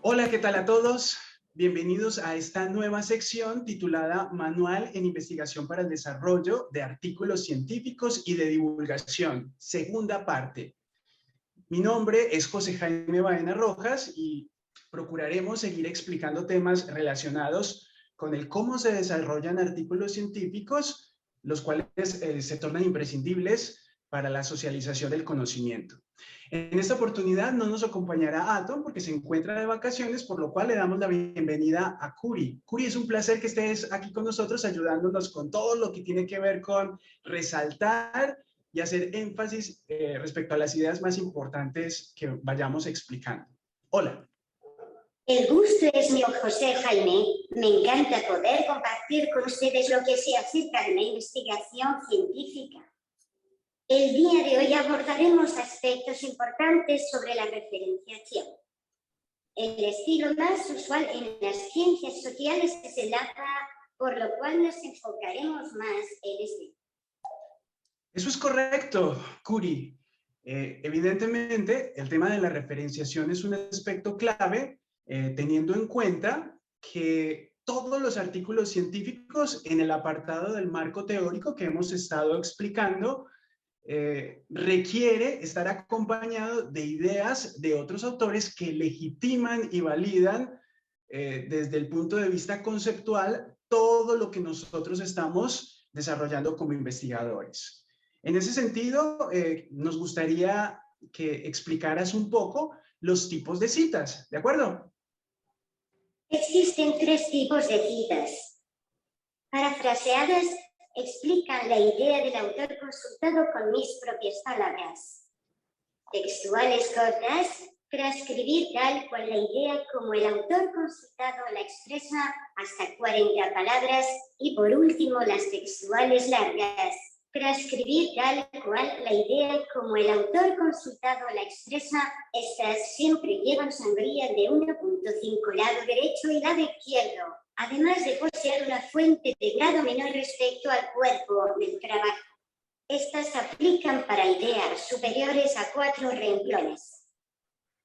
Hola, ¿qué tal a todos? Bienvenidos a esta nueva sección titulada Manual en Investigación para el Desarrollo de Artículos Científicos y de Divulgación, segunda parte. Mi nombre es José Jaime Baena Rojas y procuraremos seguir explicando temas relacionados con el cómo se desarrollan artículos científicos, los cuales se tornan imprescindibles para la socialización del conocimiento. En esta oportunidad no nos acompañará Atom porque se encuentra de vacaciones, por lo cual le damos la bienvenida a Curi. Curi, es un placer que estés aquí con nosotros ayudándonos con todo lo que tiene que ver con resaltar y hacer énfasis respecto a las ideas más importantes que vayamos explicando. Hola. El gusto es mío, José Jaime. Me encanta poder compartir con ustedes lo que sé acerca de la investigación científica. El día de hoy abordaremos aspectos importantes sobre la referenciación. El estilo más usual en las ciencias sociales es el APA, por lo cual nos enfocaremos más en este. Eso es correcto, Curi. Evidentemente, el tema de la referenciación es un aspecto clave, teniendo en cuenta que todos los artículos científicos en el apartado del marco teórico que hemos estado explicando requiere estar acompañado de ideas de otros autores que legitiman y validan desde el punto de vista conceptual todo lo que nosotros estamos desarrollando como investigadores. En ese sentido, nos gustaría que explicaras un poco los tipos de citas, ¿de acuerdo? Existen tres tipos de citas. Parafraseadas explican la idea del autor consultado con mis propias palabras. Textuales cortas, transcribir tal cual la idea como el autor consultado la expresa hasta 40 palabras y por último las textuales largas, transcribir tal cual la idea como el autor consultado la expresa. Estas siempre llevan sombría de 1.5 lado derecho y lado izquierdo, además de poseer una fuente de grado menor respecto al cuerpo del trabajo. Estas aplican para ideas superiores a 4 renglones.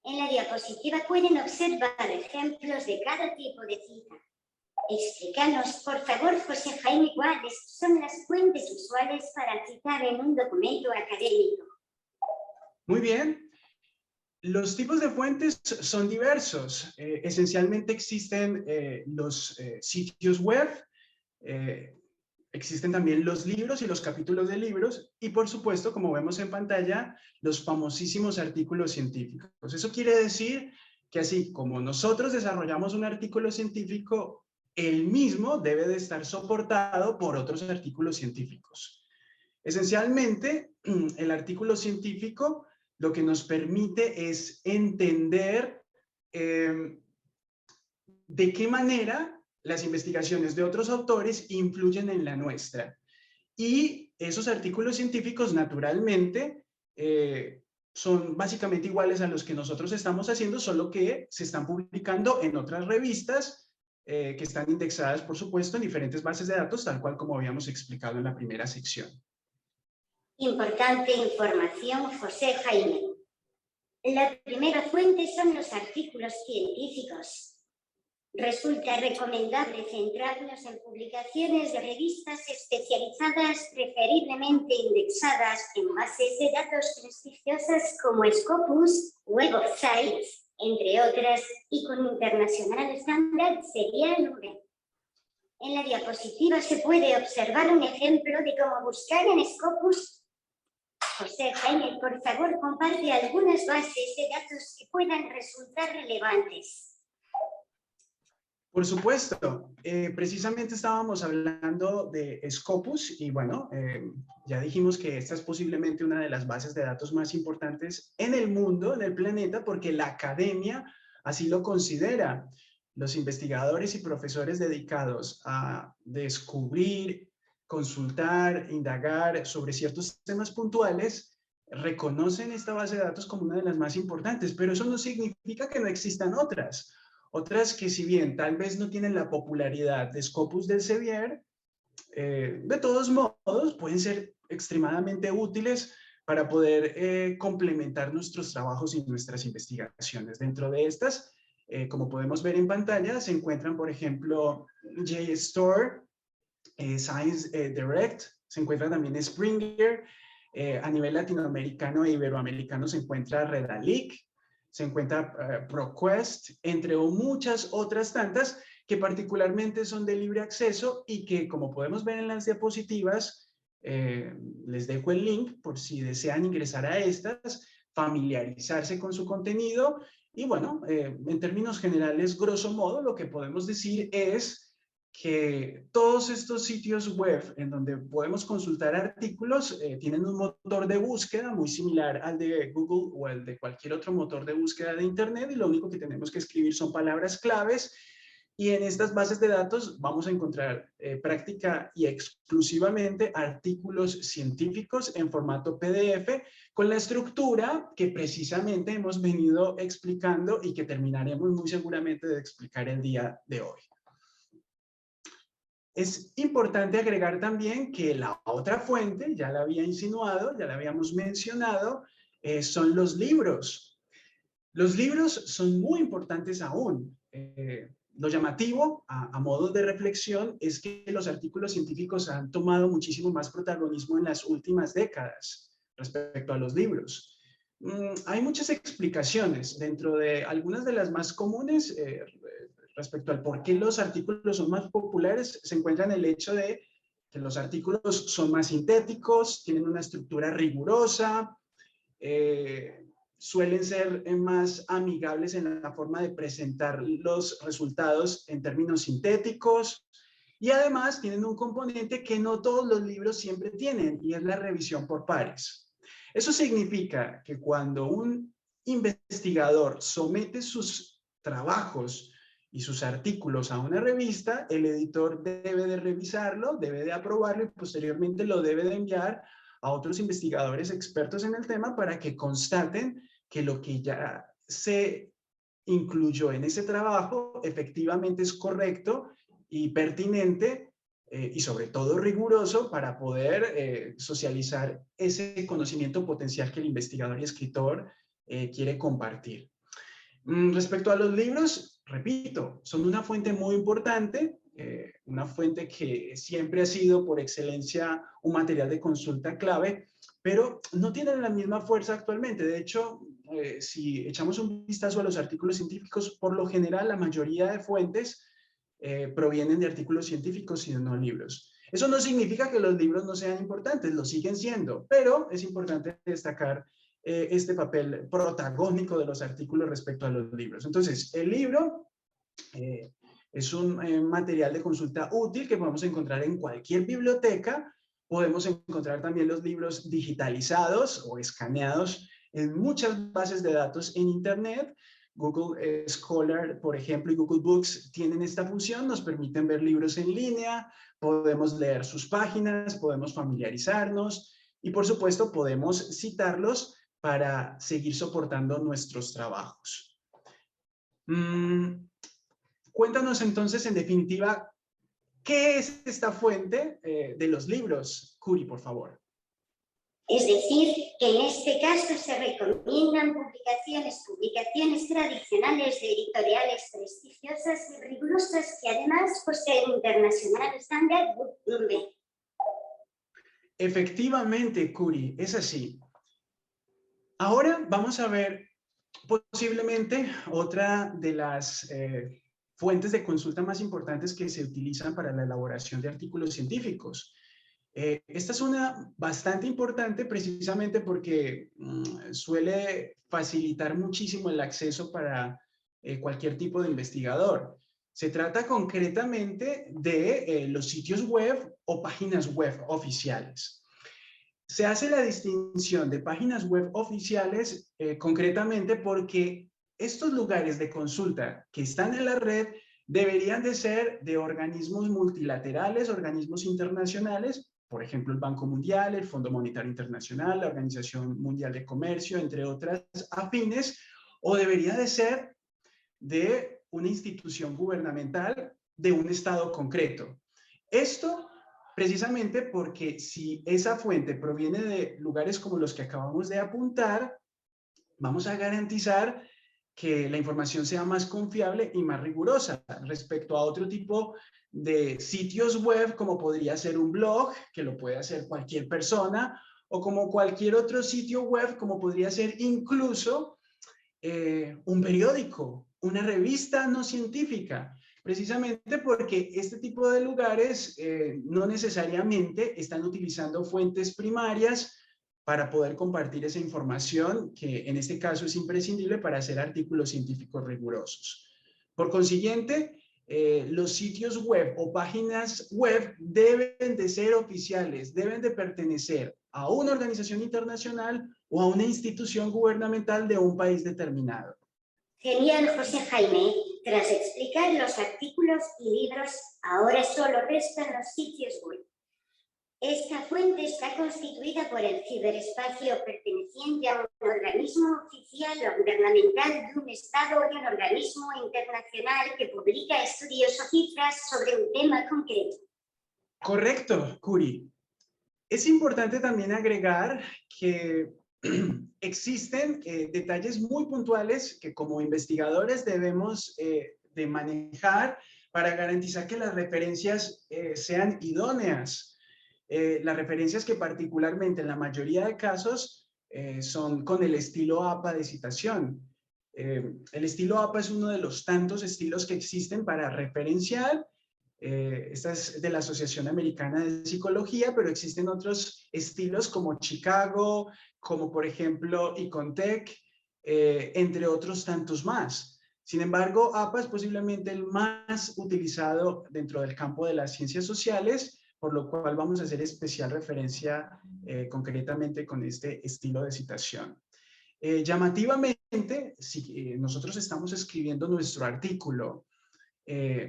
En la diapositiva pueden observar ejemplos de cada tipo de cita. Explícanos, por favor, José Jaime, cuáles son las fuentes usuales para citar en un documento académico. Muy bien. Los tipos de fuentes son diversos. Esencialmente existen los sitios web, existen también los libros y los capítulos de libros y, por supuesto, como vemos en pantalla, los famosísimos artículos científicos. Eso quiere decir que así como nosotros desarrollamos un artículo científico, el mismo debe de estar soportado por otros artículos científicos. Esencialmente, el artículo científico lo que nos permite es entender de qué manera las investigaciones de otros autores influyen en la nuestra. Y esos artículos científicos, naturalmente, son básicamente iguales a los que nosotros estamos haciendo, solo que se están publicando en otras revistas que están indexadas, por supuesto, en diferentes bases de datos, tal cual como habíamos explicado en la primera sección. Importante información, José Jaime. La primera fuente son los artículos científicos. Resulta recomendable centrarnos en publicaciones de revistas especializadas preferiblemente indexadas en bases de datos prestigiosas como Scopus, Web of Science, entre otras, y con International Standard Serial V. En la diapositiva se puede observar un ejemplo de cómo buscar en Scopus. José Jaime, por favor, comparte algunas bases de datos que puedan resultar relevantes. Por supuesto, precisamente estábamos hablando de Scopus y bueno, ya dijimos que esta es posiblemente una de las bases de datos más importantes en el mundo, en el planeta, porque la academia así lo considera. Los investigadores y profesores dedicados a descubrir, consultar, indagar sobre ciertos temas puntuales, reconocen esta base de datos como una de las más importantes, pero eso no significa que no existan otras. Otras que si bien tal vez no tienen la popularidad de Scopus del Elsevier, de todos modos pueden ser extremadamente útiles para poder complementar nuestros trabajos y nuestras investigaciones. Dentro de estas como podemos ver en pantalla, se encuentran, por ejemplo, JSTOR, Science Direct, se encuentra también Springer, a nivel latinoamericano e iberoamericano se encuentra Redalic, se encuentra ProQuest, entre muchas otras tantas que particularmente son de libre acceso y que, como podemos ver en las diapositivas, les dejo el link por si desean ingresar a estas, familiarizarse con su contenido y bueno, en términos generales, grosso modo, lo que podemos decir es que todos estos sitios web en donde podemos consultar artículos tienen un motor de búsqueda muy similar al de Google o al de cualquier otro motor de búsqueda de Internet y lo único que tenemos que escribir son palabras claves y en estas bases de datos vamos a encontrar práctica y exclusivamente artículos científicos en formato PDF con la estructura que precisamente hemos venido explicando y que terminaremos muy seguramente de explicar el día de hoy. Es importante agregar también que la otra fuente, ya la había insinuado, ya la habíamos mencionado, son los libros. Los libros son muy importantes aún. Lo llamativo, a modo de reflexión, es que los artículos científicos han tomado muchísimo más protagonismo en las últimas décadas respecto a los libros. Hay muchas explicaciones, dentro de algunas de las más comunes, respecto al por qué los artículos son más populares, se encuentran el hecho de que los artículos son más sintéticos, tienen una estructura rigurosa, suelen ser más amigables en la forma de presentar los resultados en términos sintéticos y además tienen un componente que no todos los libros siempre tienen y es la revisión por pares. Eso significa que cuando un investigador somete sus trabajos y sus artículos a una revista, el editor debe de revisarlo, debe de aprobarlo y posteriormente lo debe de enviar a otros investigadores expertos en el tema para que constaten que lo que ya se incluyó en ese trabajo efectivamente es correcto y pertinente y sobre todo riguroso para poder socializar ese conocimiento potencial que el investigador y escritor quiere compartir. Respecto a los libros, repito, son una fuente muy importante, una fuente que siempre ha sido por excelencia un material de consulta clave, pero no tienen la misma fuerza actualmente. De hecho, si echamos un vistazo a los artículos científicos, por lo general la mayoría de fuentes provienen de artículos científicos y no libros. Eso no significa que los libros no sean importantes, lo siguen siendo, pero es importante destacar este papel protagónico de los artículos respecto a los libros. Entonces, el libro es un material de consulta útil que podemos encontrar en cualquier biblioteca. Podemos encontrar también los libros digitalizados o escaneados en muchas bases de datos en Internet. Google Scholar, por ejemplo, y Google Books tienen esta función, nos permiten ver libros en línea, podemos leer sus páginas, podemos familiarizarnos y, por supuesto, podemos citarlos para seguir soportando nuestros trabajos. Cuéntanos entonces, en definitiva, ¿qué es esta fuente de los libros? Curi, por favor. Es decir, que en este caso se recomiendan publicaciones tradicionales de editoriales prestigiosas y rigurosas que además poseen International Standard Book Number. Efectivamente, Curi, es así. Ahora vamos a ver posiblemente otra de las fuentes de consulta más importantes que se utilizan para la elaboración de artículos científicos. Esta es una bastante importante precisamente porque suele facilitar muchísimo el acceso para cualquier tipo de investigador. Se trata concretamente de los sitios web o páginas web oficiales. Se hace la distinción de páginas web oficiales concretamente porque estos lugares de consulta que están en la red deberían de ser de organismos multilaterales, organismos internacionales, por ejemplo, el Banco Mundial, el Fondo Monetario Internacional, la Organización Mundial de Comercio, entre otras afines, o debería de ser de una institución gubernamental de un estado concreto. Esto precisamente porque si esa fuente proviene de lugares como los que acabamos de apuntar, vamos a garantizar que la información sea más confiable y más rigurosa respecto a otro tipo de sitios web, como podría ser un blog, que lo puede hacer cualquier persona, o como cualquier otro sitio web, como podría ser incluso un periódico, una revista no científica, precisamente porque este tipo de lugares no necesariamente están utilizando fuentes primarias para poder compartir esa información que en este caso es imprescindible para hacer artículos científicos rigurosos. Por consiguiente, los sitios web o páginas web deben de ser oficiales, deben de pertenecer a una organización internacional o a una institución gubernamental de un país determinado. Genial, José Jaime. Tras explicar los artículos y libros, ahora solo restan los sitios web. Esta fuente está constituida por el ciberespacio perteneciente a un organismo oficial o gubernamental de un Estado y un organismo internacional que publica estudios o cifras sobre un tema concreto. Correcto, Curi. Es importante también agregar que existen detalles muy puntuales que como investigadores debemos de manejar para garantizar que las referencias sean idóneas. Las referencias que particularmente en la mayoría de casos son con el estilo APA de citación. El estilo APA es uno de los tantos estilos que existen para referenciar. Esta es de la Asociación Americana de Psicología, pero existen otros estilos como Chicago, como por ejemplo Icontec, entre otros tantos más. Sin embargo, APA es posiblemente el más utilizado dentro del campo de las ciencias sociales, por lo cual vamos a hacer especial referencia concretamente con este estilo de citación. Llamativamente, si nosotros estamos escribiendo nuestro artículo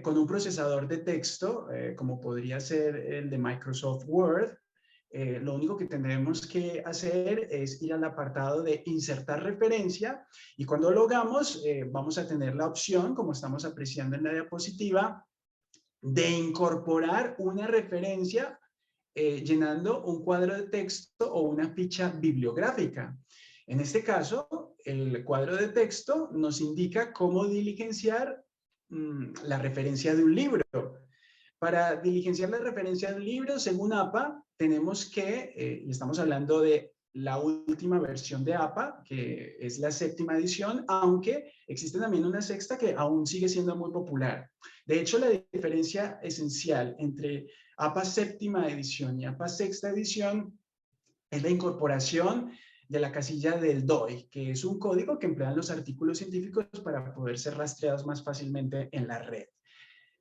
con un procesador de texto, como podría ser el de Microsoft Word, lo único que tendremos que hacer es ir al apartado de insertar referencia y cuando lo hagamos vamos a tener la opción, como estamos apreciando en la diapositiva, de incorporar una referencia llenando un cuadro de texto o una ficha bibliográfica. En este caso, el cuadro de texto nos indica cómo diligenciar la referencia de un libro. Para diligenciar la referencia de un libro, según APA, tenemos que, y estamos hablando de la última versión de APA, que es la 7ª edición, aunque existe también una 6ª que aún sigue siendo muy popular. De hecho, la diferencia esencial entre APA 7ª edición y APA 6ª edición es la incorporación de la casilla del DOI, que es un código que emplean los artículos científicos para poder ser rastreados más fácilmente en la red.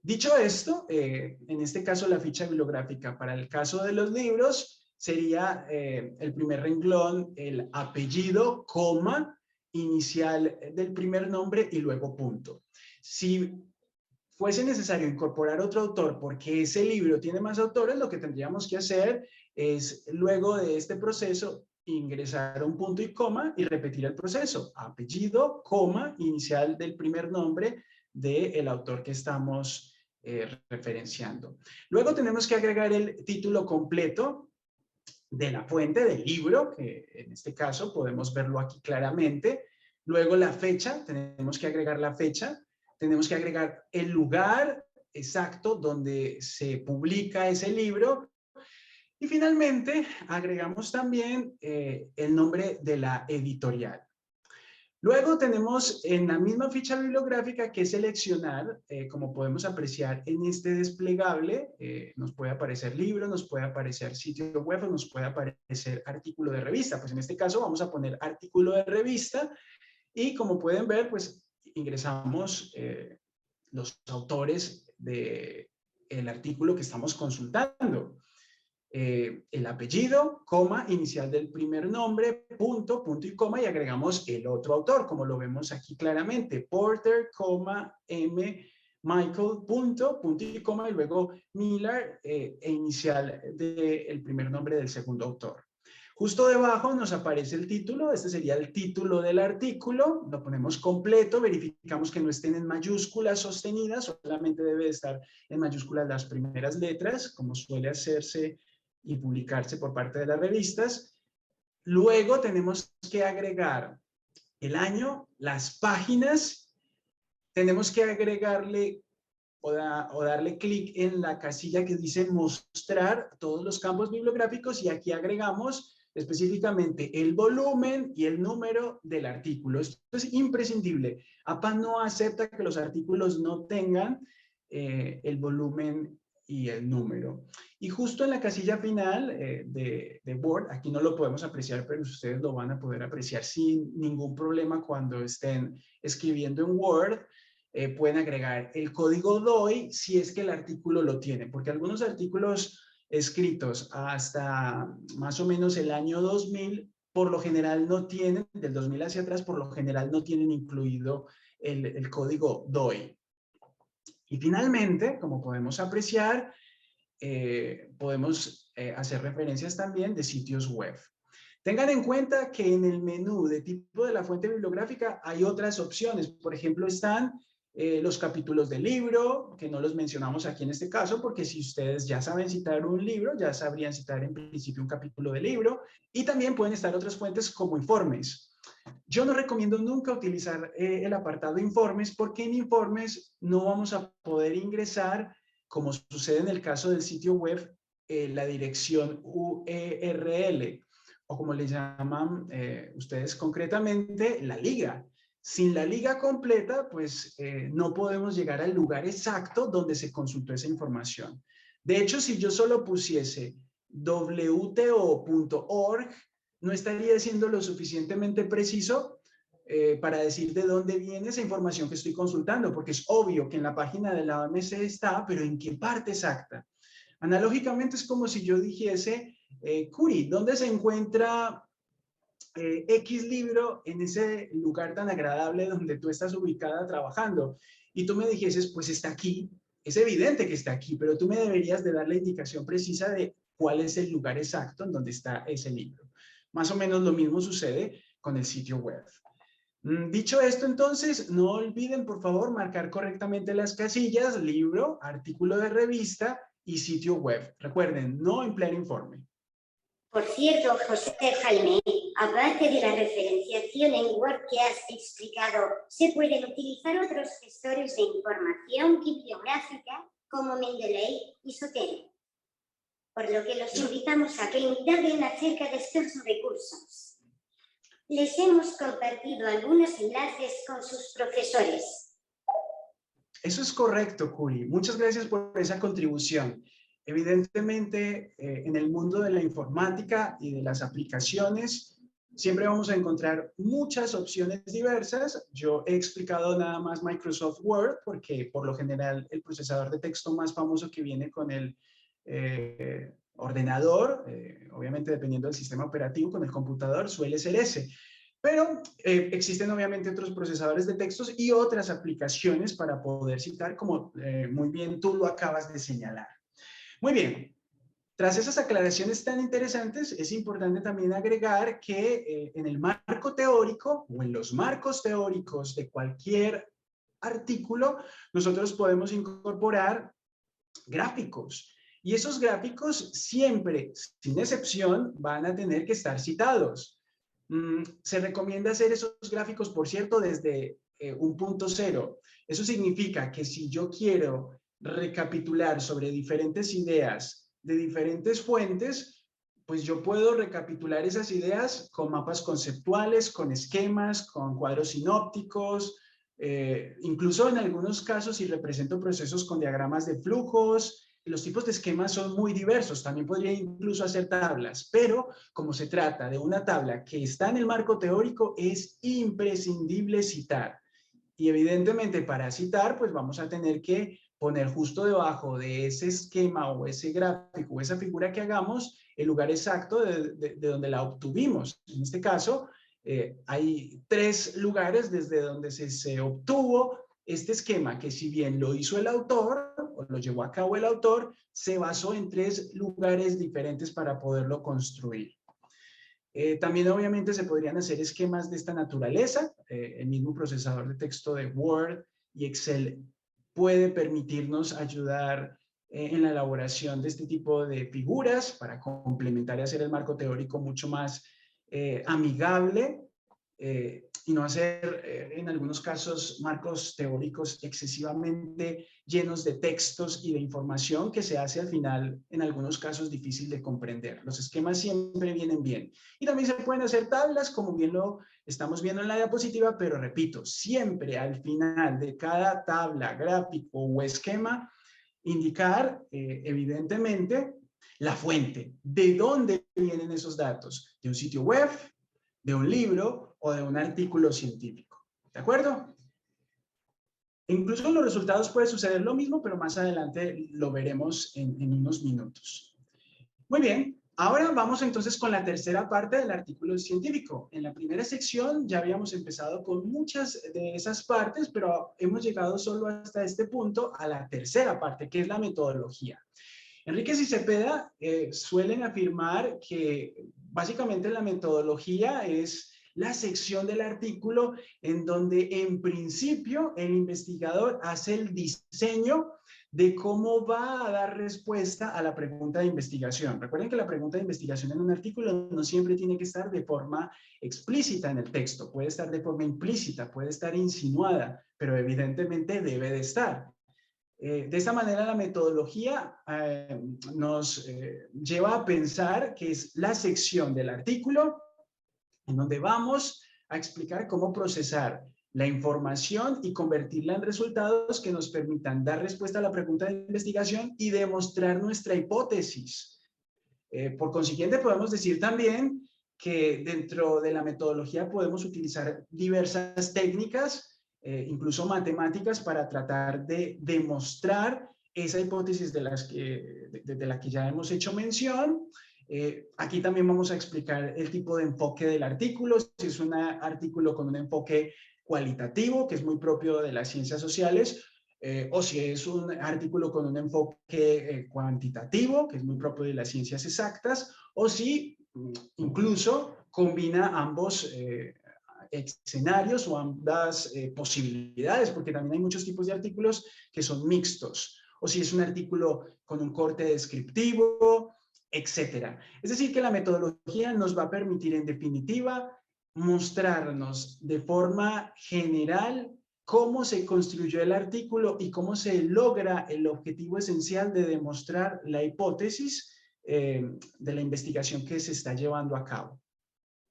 Dicho esto, en este caso la ficha bibliográfica para el caso de los libros sería el primer renglón, el apellido, coma, inicial del primer nombre y luego punto. Si fuese necesario incorporar otro autor porque ese libro tiene más autores, lo que tendríamos que hacer es, luego de este proceso, ingresar un punto y coma y repetir el proceso. Apellido, coma, inicial del primer nombre del autor que estamos referenciando. Luego tenemos que agregar el título completo de la fuente del libro, que en este caso podemos verlo aquí claramente. Luego la fecha, tenemos que agregar la fecha. Tenemos que agregar el lugar exacto donde se publica ese libro. Y finalmente agregamos también el nombre de la editorial. Luego tenemos en la misma ficha bibliográfica que seleccionar, como podemos apreciar en este desplegable, nos puede aparecer libro, nos puede aparecer sitio web, o nos puede aparecer artículo de revista. Pues en este caso vamos a poner artículo de revista y como pueden ver, pues ingresamos los autores del artículo que estamos consultando. El apellido, coma, inicial del primer nombre, punto, punto y coma, y agregamos el otro autor, como lo vemos aquí claramente, Porter, coma, M, Michael, punto, punto y coma, y luego Miller, e inicial del primer nombre del segundo autor. Justo debajo nos aparece el título, este sería el título del artículo, lo ponemos completo, verificamos que no estén en mayúsculas sostenidas, solamente debe estar en mayúsculas las primeras letras, como suele hacerse y publicarse por parte de las revistas. Luego tenemos que agregar el año, las páginas, tenemos que agregarle o darle clic en la casilla que dice mostrar todos los campos bibliográficos y aquí agregamos específicamente el volumen y el número del artículo. Esto es imprescindible. APA no acepta que los artículos no tengan el volumen y el número. Y justo en la casilla final de Word, aquí no lo podemos apreciar, pero ustedes lo van a poder apreciar sin ningún problema cuando estén escribiendo en Word. Pueden agregar el código DOI si es que el artículo lo tiene, porque algunos artículos escritos hasta más o menos el año 2000, por lo general no tienen, del 2000 hacia atrás, por lo general no tienen incluido el código DOI. Y finalmente, como podemos apreciar, podemos hacer referencias también de sitios web. Tengan en cuenta que en el menú de tipo de la fuente bibliográfica hay otras opciones. Por ejemplo, están los capítulos del libro, que no los mencionamos aquí en este caso, porque si ustedes ya saben citar un libro, ya sabrían citar en principio un capítulo del libro. Y también pueden estar otras fuentes como informes. Yo no recomiendo nunca utilizar el apartado informes, porque en informes no vamos a poder ingresar, como sucede en el caso del sitio web, la dirección URL, o como le llaman ustedes concretamente, la liga. Sin la liga completa, pues no podemos llegar al lugar exacto donde se consultó esa información. De hecho, si yo solo pusiese wto.org, no estaría siendo lo suficientemente preciso para decir de dónde viene esa información que estoy consultando, porque es obvio que en la página de la OMC está, pero ¿en qué parte exacta? Analógicamente es como si yo dijese, Curi, ¿dónde se encuentra X libro en ese lugar tan agradable donde tú estás ubicada trabajando? Y tú me dijeses, pues está aquí, es evidente que está aquí, pero tú me deberías de dar la indicación precisa de cuál es el lugar exacto en donde está ese libro. Más o menos lo mismo sucede con el sitio web. Dicho esto, entonces, no olviden, por favor, marcar correctamente las casillas, libro, artículo de revista y sitio web. Recuerden, no emplear informe. Por cierto, José Jaime, aparte de la referenciación en Word que has explicado, se pueden utilizar otros gestores de información bibliográfica como Mendeley y Zotero, por lo que los invitamos a que indaguen acerca de estos recursos. Les hemos compartido algunos enlaces con sus profesores. Eso es correcto, Curi. Muchas gracias por esa contribución. Evidentemente, en el mundo de la informática y de las aplicaciones, siempre vamos a encontrar muchas opciones diversas. Yo he explicado nada más Microsoft Word, porque por lo general el procesador de texto más famoso que viene con el ordenador, obviamente dependiendo del sistema operativo, con el computador, suele ser ese. Pero existen obviamente otros procesadores de textos y otras aplicaciones para poder citar, como muy bien tú lo acabas de señalar. Muy bien, tras esas aclaraciones tan interesantes, es importante también agregar que en el marco teórico o en los marcos teóricos de cualquier artículo, nosotros podemos incorporar gráficos. Y esos gráficos siempre, sin excepción, van a tener que estar citados. Se recomienda hacer esos gráficos, por cierto, desde un punto cero. Eso significa que si yo quiero recapitular sobre diferentes ideas de diferentes fuentes, pues yo puedo recapitular esas ideas con mapas conceptuales, con esquemas, con cuadros sinópticos, incluso en algunos casos si represento procesos con diagramas de flujos. Los tipos de esquemas son muy diversos, también podría incluso hacer tablas, pero como se trata de una tabla que está en el marco teórico, es imprescindible citar. Y evidentemente para citar, pues vamos a tener que poner justo debajo de ese esquema o ese gráfico o esa figura que hagamos el lugar exacto de donde la obtuvimos. En este caso, hay 3 lugares desde donde se obtuvo este esquema, que si bien lo hizo el autor o lo llevó a cabo el autor, se basó en 3 lugares diferentes para poderlo construir. También obviamente se podrían hacer esquemas de esta naturaleza. El mismo procesador de texto de Word y Excel puede permitirnos ayudar en la elaboración de este tipo de figuras para complementar y hacer el marco teórico mucho más amigable. y no hacer en algunos casos marcos teóricos excesivamente llenos de textos y de información que se hace al final en algunos casos difícil de comprender. Los esquemas siempre vienen bien. Y también se pueden hacer tablas como bien lo estamos viendo en la diapositiva, pero repito, siempre al final de cada tabla, gráfico o esquema, indicar evidentemente la fuente, de dónde vienen esos datos, de un sitio web, de un libro o de un artículo científico. ¿De acuerdo? Incluso en los resultados puede suceder lo mismo, pero más adelante lo veremos en unos minutos. Muy bien, ahora vamos entonces con la tercera parte del artículo científico. En la primera sección ya habíamos empezado con muchas de esas partes, pero hemos llegado solo hasta este punto a la tercera parte, que es la metodología. Enríquez y Cepeda suelen afirmar que básicamente la metodología es la sección del artículo en donde en principio el investigador hace el diseño de cómo va a dar respuesta a la pregunta de investigación. Recuerden que la pregunta de investigación en un artículo no siempre tiene que estar de forma explícita en el texto, puede estar de forma implícita, puede estar insinuada, pero evidentemente debe de estar. De esta manera la metodología nos lleva a pensar que es la sección del artículo en donde vamos a explicar cómo procesar la información y convertirla en resultados que nos permitan dar respuesta a la pregunta de investigación y demostrar nuestra hipótesis. Por consiguiente, podemos decir también que dentro de la metodología podemos utilizar diversas técnicas, incluso matemáticas, para tratar de demostrar esa hipótesis de la que ya hemos hecho mención. Aquí también vamos a explicar el tipo de enfoque del artículo, si es un artículo con un enfoque cualitativo, que es muy propio de las ciencias sociales, o si es un artículo con un enfoque cuantitativo, que es muy propio de las ciencias exactas, o si incluso combina ambos escenarios o ambas posibilidades, porque también hay muchos tipos de artículos que son mixtos, o si es un artículo con un corte descriptivo, etcétera. Es decir, que la metodología nos va a permitir, en definitiva, mostrarnos de forma general cómo se construyó el artículo y cómo se logra el objetivo esencial de demostrar la hipótesis de la investigación que se está llevando a cabo.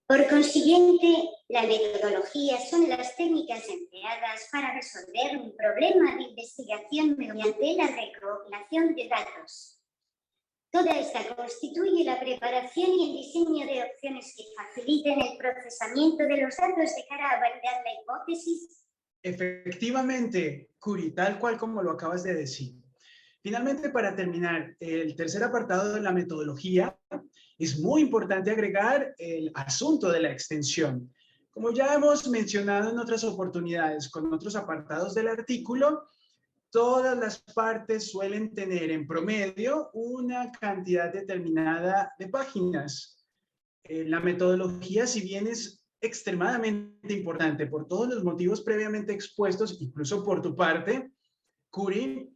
Por consiguiente, la metodología son las técnicas empleadas para resolver un problema de investigación mediante la recopilación de datos. Toda esta constituye la preparación y el diseño de opciones que faciliten el procesamiento de los datos de cara a validar la hipótesis. Efectivamente, Curi, tal cual como lo acabas de decir. Finalmente, para terminar, el tercer apartado de la metodología, es muy importante agregar el asunto de la extensión. Como ya hemos mencionado en otras oportunidades con otros apartados del artículo, todas las partes suelen tener en promedio una cantidad determinada de páginas. La metodología, si bien es extremadamente importante por todos los motivos previamente expuestos, incluso por tu parte, Curi,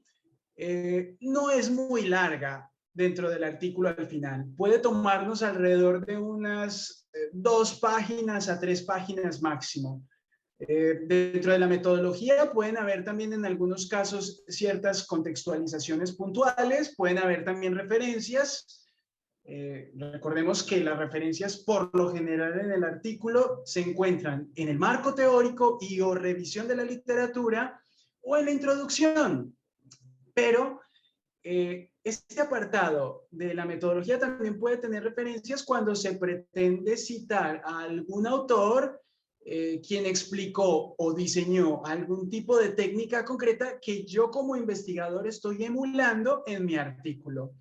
no es muy larga dentro del artículo al final. Puede tomarnos alrededor de unas 2 páginas a 3 páginas máximo. Dentro de la metodología pueden haber también en algunos casos ciertas contextualizaciones puntuales, pueden haber también referencias. Recordemos que las referencias por lo general en el artículo se encuentran en el marco teórico y o revisión de la literatura o en la introducción. Pero este apartado de la metodología también puede tener referencias cuando se pretende citar a algún autor quien explicó o diseñó algún tipo de técnica concreta que yo como investigador estoy emulando en mi artículo.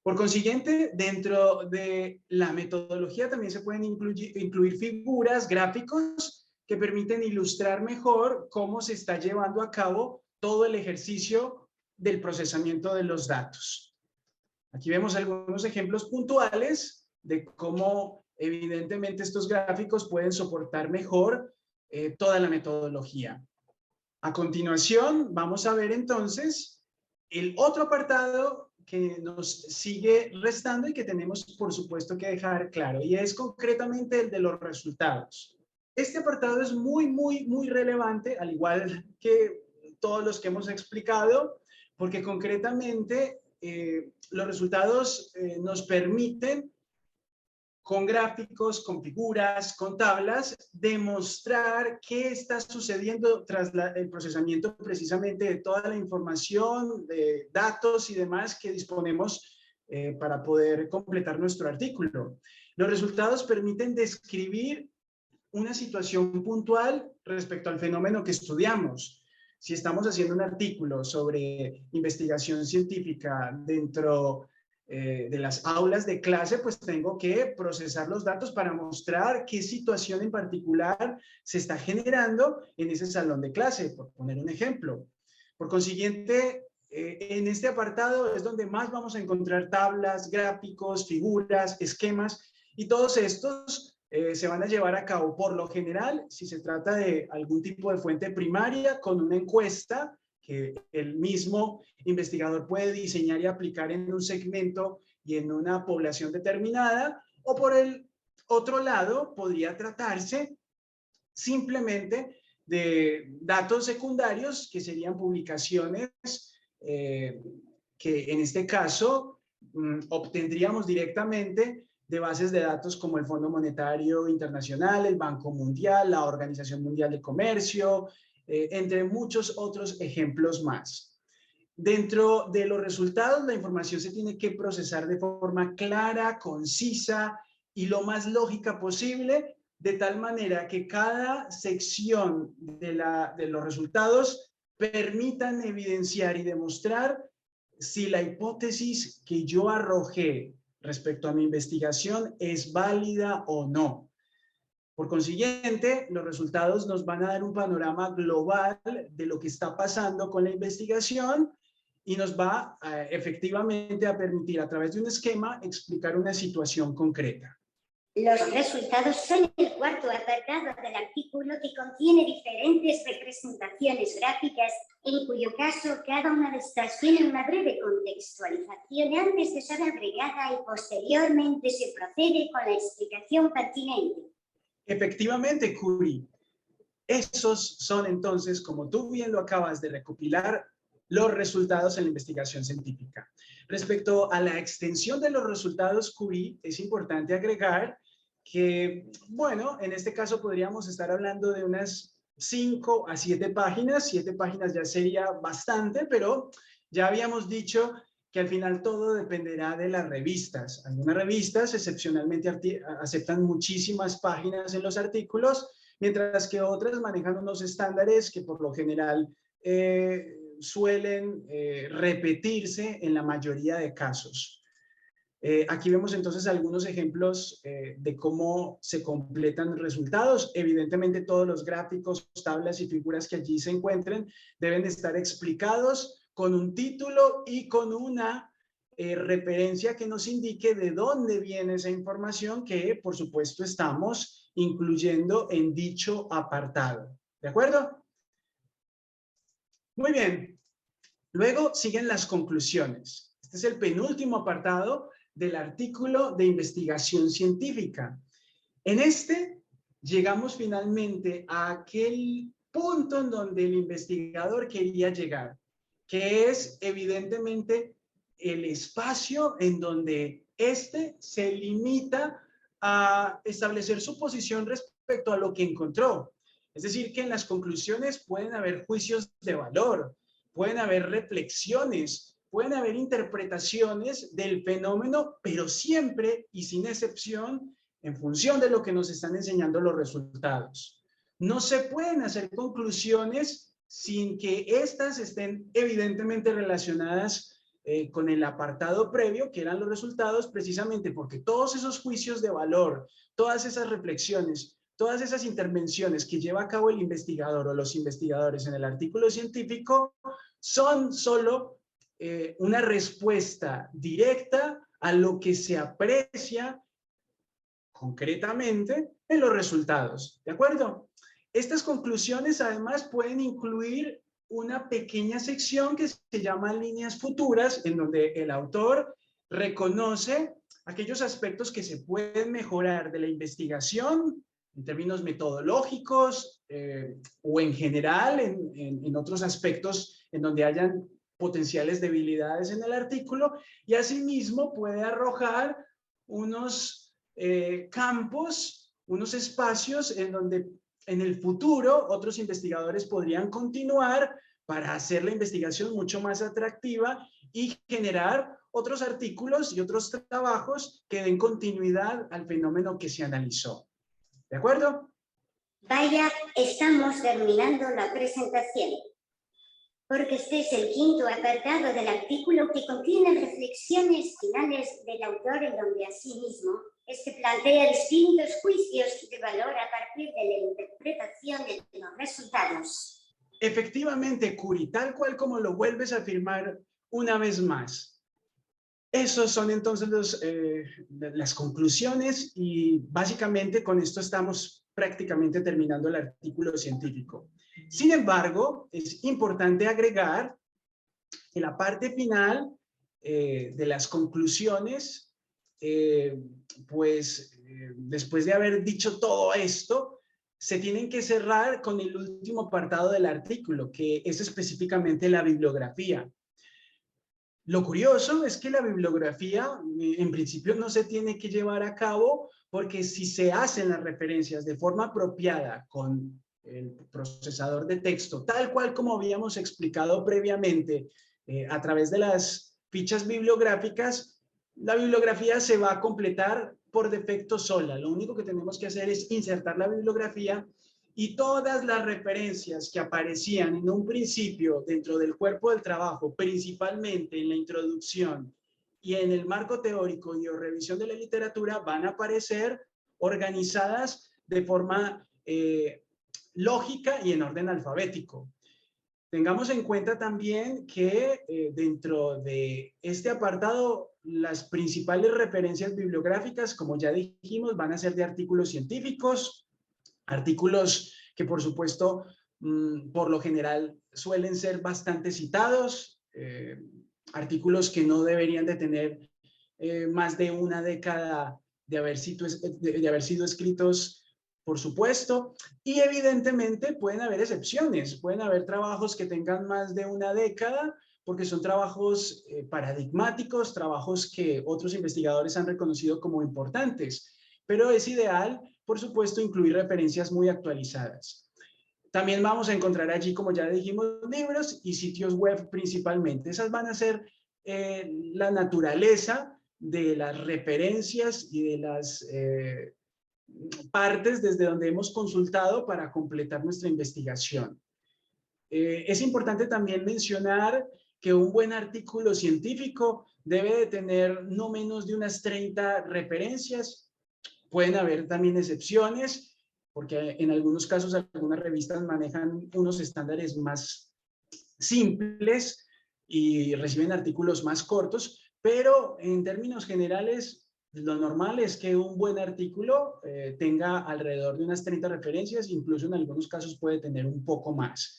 Por consiguiente, dentro de la metodología también se pueden incluir figuras, gráficos que permiten ilustrar mejor cómo se está llevando a cabo todo el ejercicio del procesamiento de los datos. Aquí vemos algunos ejemplos puntuales de cómo evidentemente estos gráficos pueden soportar mejor toda la metodología. A continuación, vamos a ver entonces el otro apartado que nos sigue restando y que tenemos por supuesto que dejar claro, y es concretamente el de los resultados. Este apartado es muy relevante, al igual que todos los que hemos explicado, porque concretamente los resultados nos permiten, con gráficos, con figuras, con tablas, demostrar qué está sucediendo tras el procesamiento precisamente de toda la información, de datos y demás que disponemos para poder completar nuestro artículo. Los resultados permiten describir una situación puntual respecto al fenómeno que estudiamos. Si estamos haciendo un artículo sobre investigación científica dentro de las aulas de clase, pues tengo que procesar los datos para mostrar qué situación en particular se está generando en ese salón de clase, por poner un ejemplo. Por consiguiente, en este apartado es donde más vamos a encontrar tablas, gráficos, figuras, esquemas, y todos estos se van a llevar a cabo por lo general si se trata de algún tipo de fuente primaria con una encuesta que el mismo investigador puede diseñar y aplicar en un segmento y en una población determinada, o por el otro lado podría tratarse simplemente de datos secundarios que serían publicaciones que en este caso obtendríamos directamente de bases de datos como el Fondo Monetario Internacional, el Banco Mundial, la Organización Mundial de Comercio, entre muchos otros ejemplos más. Dentro de los resultados, la información se tiene que procesar de forma clara, concisa y lo más lógica posible, de tal manera que cada sección de los resultados permitan evidenciar y demostrar si la hipótesis que yo arrojé respecto a mi investigación es válida o no. Por consiguiente, los resultados nos van a dar un panorama global de lo que está pasando con la investigación y nos va efectivamente a permitir a través de un esquema explicar una situación concreta. Los resultados son el cuarto apartado del artículo que contiene diferentes representaciones gráficas, en cuyo caso cada una de estas tiene una breve contextualización antes de ser agregada y posteriormente se procede con la explicación pertinente. Efectivamente, Curi. Esos son entonces, como tú bien lo acabas de recopilar, los resultados en la investigación científica. Respecto a la extensión de los resultados Curie, es importante agregar que, bueno, en este caso podríamos estar hablando de unas 5 a 7 páginas. 7 páginas ya sería bastante, pero ya habíamos dicho que al final todo dependerá de las revistas. Algunas revistas excepcionalmente aceptan muchísimas páginas en los artículos, mientras que otras manejan unos estándares que por lo general suelen repetirse en la mayoría de casos. Aquí vemos entonces algunos ejemplos de cómo se completan resultados. Evidentemente todos los gráficos, tablas y figuras que allí se encuentren deben estar explicados con un título y con una referencia que nos indique de dónde viene esa información que por supuesto estamos incluyendo en dicho apartado. ¿De acuerdo? Muy bien. Luego siguen las conclusiones. Este es el penúltimo apartado del artículo de investigación científica. En este llegamos finalmente a aquel punto en donde el investigador quería llegar, que es evidentemente el espacio en donde éste se limita a establecer su posición respecto a lo que encontró. Es decir, que en las conclusiones pueden haber juicios de valor, pueden haber reflexiones, pueden haber interpretaciones del fenómeno, pero siempre y sin excepción en función de lo que nos están enseñando los resultados. No se pueden hacer conclusiones sin que éstas estén evidentemente relacionadas con el apartado previo, que eran los resultados, precisamente porque todos esos juicios de valor, todas esas reflexiones, todas esas intervenciones que lleva a cabo el investigador o los investigadores en el artículo científico son solo una respuesta directa a lo que se aprecia concretamente en los resultados. ¿De acuerdo? Estas conclusiones además pueden incluir una pequeña sección que se llama líneas futuras, en donde el autor reconoce aquellos aspectos que se pueden mejorar de la investigación en términos metodológicos o en general en otros aspectos en donde hayan potenciales debilidades en el artículo, y asimismo puede arrojar unos campos, unos espacios en donde en el futuro otros investigadores podrían continuar para hacer la investigación mucho más atractiva y generar otros artículos y otros trabajos que den continuidad al fenómeno que se analizó. ¿De acuerdo? Vaya, estamos terminando la presentación, porque este es el quinto apartado del artículo que contiene reflexiones finales del autor en donde asimismo plantea distintos juicios de valor a partir de la interpretación de los resultados. Efectivamente, Curi, tal cual como lo vuelves a afirmar una vez más. Esos son entonces las conclusiones y básicamente con esto estamos prácticamente terminando el artículo científico. Sin embargo, es importante agregar que la parte final de las conclusiones, después de haber dicho todo esto, se tienen que cerrar con el último apartado del artículo, que es específicamente la bibliografía. Lo curioso es que la bibliografía, en principio, no se tiene que llevar a cabo porque si se hacen las referencias de forma apropiada con el procesador de texto, tal cual como habíamos explicado previamente a través de las fichas bibliográficas, la bibliografía se va a completar por defecto sola. Lo único que tenemos que hacer es insertar la bibliografía y todas las referencias que aparecían en un principio dentro del cuerpo del trabajo, principalmente en la introducción y en el marco teórico y o revisión de la literatura, van a aparecer organizadas de forma lógica y en orden alfabético. Tengamos en cuenta también que dentro de este apartado, las principales referencias bibliográficas, como ya dijimos, van a ser de artículos científicos, artículos que por supuesto, por lo general suelen ser bastante citados, artículos que no deberían de tener más de una década de haber sido escritos, por supuesto, y evidentemente pueden haber excepciones, pueden haber trabajos que tengan más de una década, porque son trabajos paradigmáticos, trabajos que otros investigadores han reconocido como importantes, pero es ideal, por supuesto, incluir referencias muy actualizadas. También vamos a encontrar allí, como ya dijimos, libros y sitios web principalmente. Esas van a ser la naturaleza de las referencias y de las partes desde donde hemos consultado para completar nuestra investigación. Es importante también mencionar que un buen artículo científico debe de tener no menos de unas 30 referencias. Pueden haber también excepciones, porque en algunos casos algunas revistas manejan unos estándares más simples y reciben artículos más cortos, pero en términos generales lo normal es que un buen artículo tenga alrededor de unas 30 referencias, incluso en algunos casos puede tener un poco más.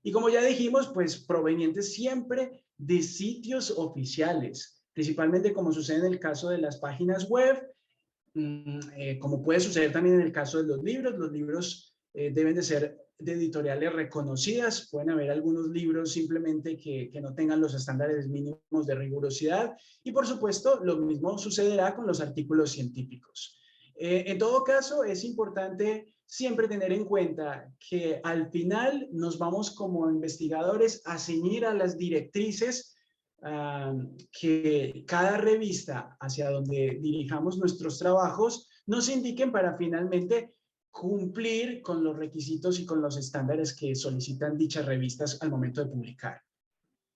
Y como ya dijimos, pues provenientes siempre de sitios oficiales, principalmente como sucede en el caso de las páginas web, como puede suceder también en el caso de los libros deben de ser de editoriales reconocidas, pueden haber algunos libros simplemente que no tengan los estándares mínimos de rigurosidad y por supuesto lo mismo sucederá con los artículos científicos. En todo caso es importante siempre tener en cuenta que al final nos vamos como investigadores a ceñir a las directrices que cada revista hacia donde dirijamos nuestros trabajos nos indiquen para finalmente cumplir con los requisitos y con los estándares que solicitan dichas revistas al momento de publicar.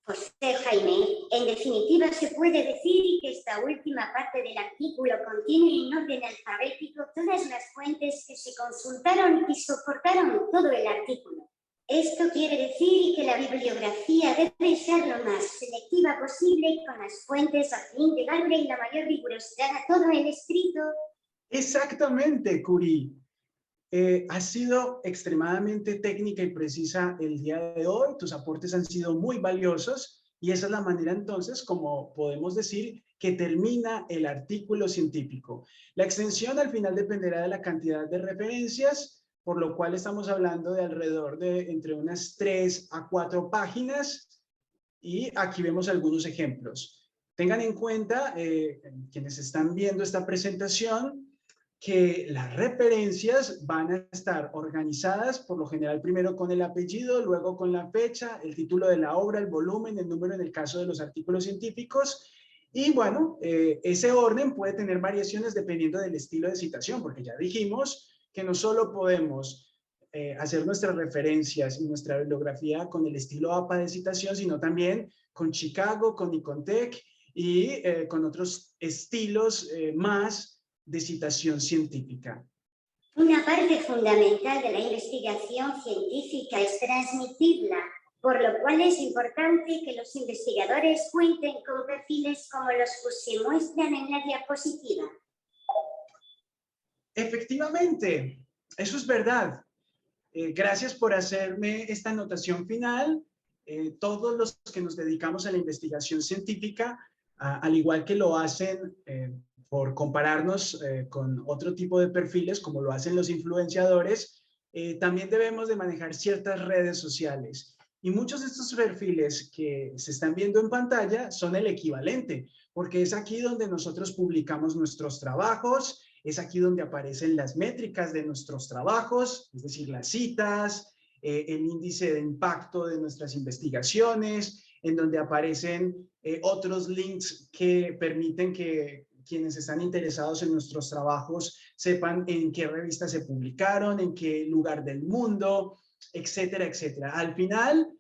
José Jaime, en definitiva se puede decir que esta última parte del artículo contiene en orden alfabético todas las fuentes que se consultaron y soportaron todo el artículo. Esto quiere decir que la bibliografía debe ser lo más selectiva posible con las fuentes a fin de darle la mayor rigurosidad a todo el escrito. Exactamente, Curi. Has sido extremadamente técnica y precisa el día de hoy. Tus aportes han sido muy valiosos y esa es la manera entonces como podemos decir que termina el artículo científico. La extensión al final dependerá de la cantidad de referencias, por lo cual estamos hablando de alrededor de entre unas 3 a 4 páginas, y aquí vemos algunos ejemplos. Tengan en cuenta, quienes están viendo esta presentación, que las referencias van a estar organizadas por lo general primero con el apellido, luego con la fecha, el título de la obra, el volumen, el número en el caso de los artículos científicos. Y bueno, ese orden puede tener variaciones dependiendo del estilo de citación, porque ya dijimos que no solo podemos hacer nuestras referencias y nuestra bibliografía con el estilo APA de citación, sino también con Chicago, con Icontec y con otros estilos más de citación científica. Una parte fundamental de la investigación científica es transmitirla, por lo cual es importante que los investigadores cuenten con perfiles como los que se muestran en la diapositiva. Efectivamente, eso es verdad. Gracias por hacerme esta anotación final. Todos los que nos dedicamos a la investigación científica, al igual que lo hacen por compararnos con otro tipo de perfiles, como lo hacen los influenciadores, también debemos de manejar ciertas redes sociales. Y muchos de estos perfiles que se están viendo en pantalla son el equivalente, porque es aquí donde nosotros publicamos nuestros trabajos, es aquí donde aparecen las métricas de nuestros trabajos, es decir, las citas, el índice de impacto de nuestras investigaciones, en donde aparecen otros links que permiten que quienes están interesados en nuestros trabajos sepan en qué revistas se publicaron, en qué lugar del mundo, etcétera, etcétera. Al final,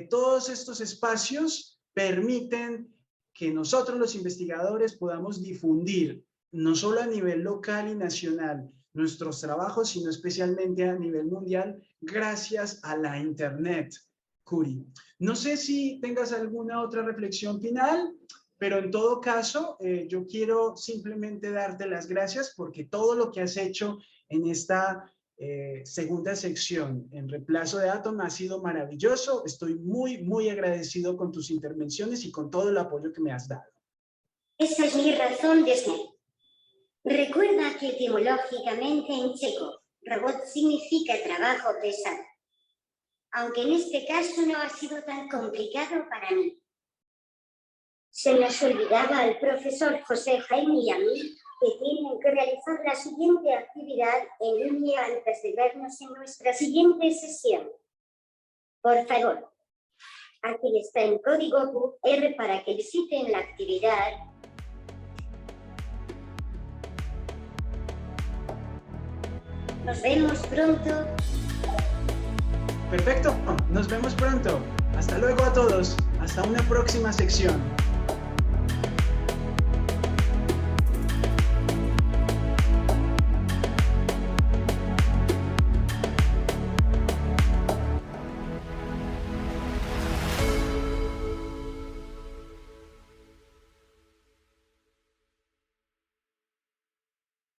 todos estos espacios permiten que nosotros los investigadores podamos difundir, no solo a nivel local y nacional, nuestros trabajos, sino especialmente a nivel mundial, gracias a la Internet, Curi. No sé si tengas alguna otra reflexión final, pero en todo caso, yo quiero simplemente darte las gracias porque todo lo que has hecho en esta segunda sección en reemplazo de Atom ha sido maravilloso. Estoy muy agradecido con tus intervenciones y con todo el apoyo que me has dado. Esa es mi razón de ser. Recuerda que etimológicamente en checo, robot significa trabajo pesado. Aunque en este caso no ha sido tan complicado para mí. Se nos olvidaba al profesor José Jaime y a mí que tienen que realizar la siguiente actividad en línea antes de vernos en nuestra siguiente sesión. Por favor, aquí está en código QR para que visiten la actividad. Nos vemos pronto. Perfecto, nos vemos pronto. Hasta luego a todos. Hasta una próxima sección.